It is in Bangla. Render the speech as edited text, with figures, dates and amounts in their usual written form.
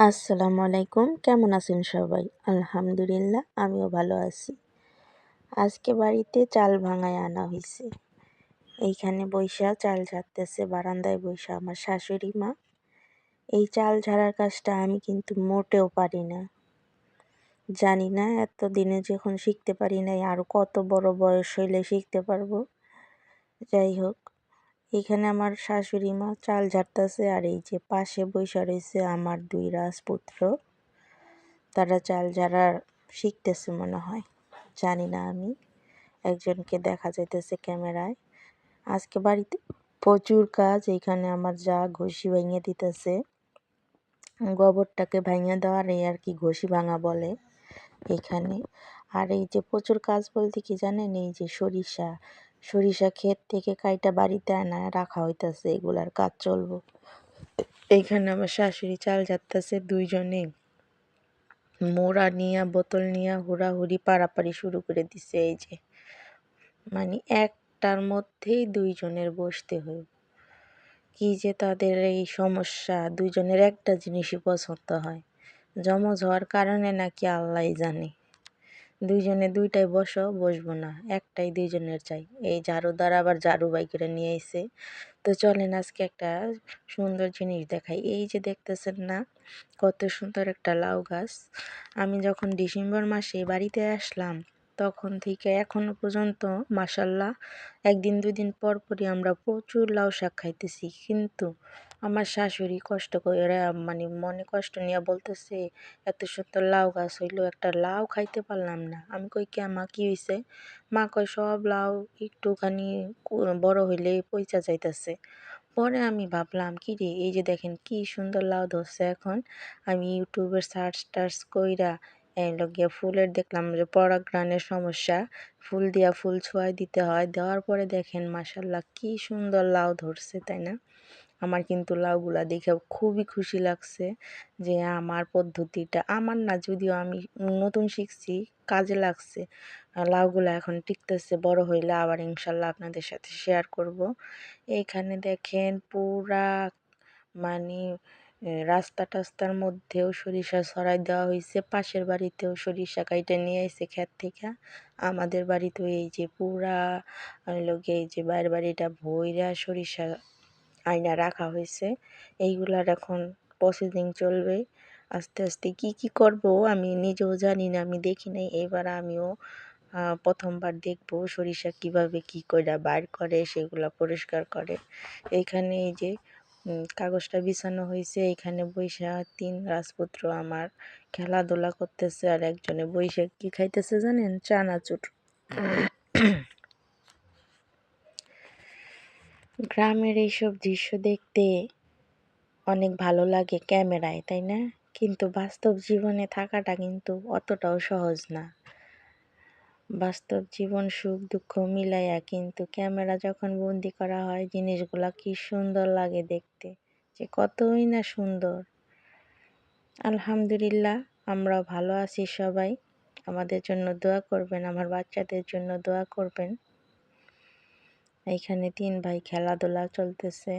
আসসালামু আলাইকুম, কেমন আছেন সবাই? আলহামদুলিল্লাহ, আমিও ভালো আছি। আজকে বাড়িতে চাল ভাঙায় আনা হইছে। এইখানে বইসা চাল ঝাড়তেছে, বারান্দায় বইসা আমার শাশুড়ি মা। এই চাল ঝাড়ার কাজটা আমি কিন্তু মোটেও পারি না। জানি না এতদিনে যখন শিখতে পারি নাই আরো কত বড় বয়স হইলে শিখতে পারবো। যাই হোক, এখানে আমার শাশুড়ি মা চাল ঝাড়তেছে, আর এই যে পাশে বইসা রয়েছে আমার দুই রাজপুত্র। তারা চাল ঝাড়ার শিখতেছে মনে হয়, জানি না আমি। একজনকে দেখা যাইতেছে ক্যামেরায়। আজকে বাড়িতে প্রচুর কাজ। এখানে আমার যা ঘষি ভাঙিয়ে দিতেছে, গোবরটাকে ভাঙিয়ে দেওয়ার এই আর কি ঘষি ভাঙা বলে এখানে। আর এই যে প্রচুর কাজ বলতে কি জানেন, এই যে সরিষা ক্ষেত থেকে কাইটা বাড়িতে আনা রাখা হইতাছে, এগুলার কাজ চলবো। এইখানে আমার শাশুড়ি চাল ঝাড়তেছে, দুইজনে মোড়া নিয়া বোতল নিয়া হুড়াহুড়ি পারাপারি শুরু করে দিছে। এই যে মানে একটার মধ্যেই দুইজনের বসতে হয়। কি যে তাদের এই সমস্যা, দুইজনের একটা জিনিসই পছন্দ হয়। জমজ হওয়ার কারণে নাকি আল্লাহই জানে। দুইজনে দুইটাই বসবো না, একটাই দুইজনের চাই। এই ঝাড়ুদার আবার ঝাড়ু বাই করে নিয়ে আইছে। তো চলেন আজকে একটা সুন্দর জিনিস দেখাই। এই যে দেখতেছেন না, কত সুন্দর একটা লাউ গাছ। আমি যখন ডিসেম্বর মাসে বাড়িতে আসলাম তখন থেকে এখনো পর্যন্ত মাশাল্লাহ একদিন দুদিন পর পরই আমরা প্রচুর লাউ শাক খাইতেছি। কিন্তু আমার শাশুড়ি কষ্ট করে মানে মনে কষ্ট নিয়ে বলতেছে, এত সুন্দর লাউ গাছ হইলো, একটা লাউ খাইতে পারলাম না। আমি কই কে মা, কি হয়েছে? মা কয় সব লাউ একটুখানি বড় হইলে পইচা যাইতেছে। পরে আমি ভাবলাম কি রে, এই যে দেখেন কি সুন্দর লাউ ধরছে। এখন আমি ইউটিউবের সার্চ কইরা গিয়ে ফুলের দেখলাম যে পরাগগ্রহণের সমস্যা, ফুল দিয়া ফুল ছোঁয়ায় দিতে হয়। দেওয়ার পরে দেখেন মাশাল্লাহ কি সুন্দর লাউ ধরছে, তাই না? আমার কিন্তু লাউগুলা দেখে খুবই খুশি লাগছে যে আমার পদ্ধতিটা, আমার না যদিও আমি নতুন শিখছি, কাজে লাগছে। লাউগুলা এখন টিকতেছে, বড় হইলে আবার ইনশাল্লাহ আপনাদের সাথে শেয়ার করব। এইখানে দেখেন পুরা মানে রাস্তা টাস্তার মধ্যেও সরিষা ছড়াই দেওয়া হয়েছে। পাশের বাড়িতেও সরিষা কাইটে নিয়ে এসে ক্ষেত থেকে। আমাদের বাড়িতেও এই যে পুরা লোকে এই যে বাইরের বাড়িটা ভইরা সরিষা আয়না রাখা হয়েছে। এইগুলার এখন প্রসেসিং চলবে। আস্তে আস্তে কি কি করব আমি নিজেও জানি না, আমি দেখি নাই। এবার আমিও প্রথমবার দেখব সরিষা কিভাবে কি কইরা বাইর করে, সেগুলা পরিষ্কার করে। এইখানে এই যে কাগজটা বিছানো হয়েছে, এখানে বইসা তিন রাজপুত্র আমার খেলাধুলা করতেছে, আর একজনে বইসা কি খাইতেছে জানেন? চানাচুর। গ্রামের এইসব দৃশ্য দেখতে অনেক ভালো লাগে ক্যামেরায়, তাই না? কিন্তু বাস্তব জীবনে থাকাটা কিন্তু অতটাও সহজ না। বাস্তব জীবন সুখ দুঃখ মিলাইয়া কিন্তু ক্যামেরা যখন বন্দি করা হয়, জিনিসগুলা কি সুন্দর লাগে দেখতে, যে কতই না সুন্দর। আলহামদুলিল্লাহ, আমরা ভালো আছি সবাই। আমাদের জন্য দোয়া করবেন, আমার বাচ্চাদের জন্য দোয়া করবেন। এইখানে তিন ভাই খেলাধুলা চলতেছে।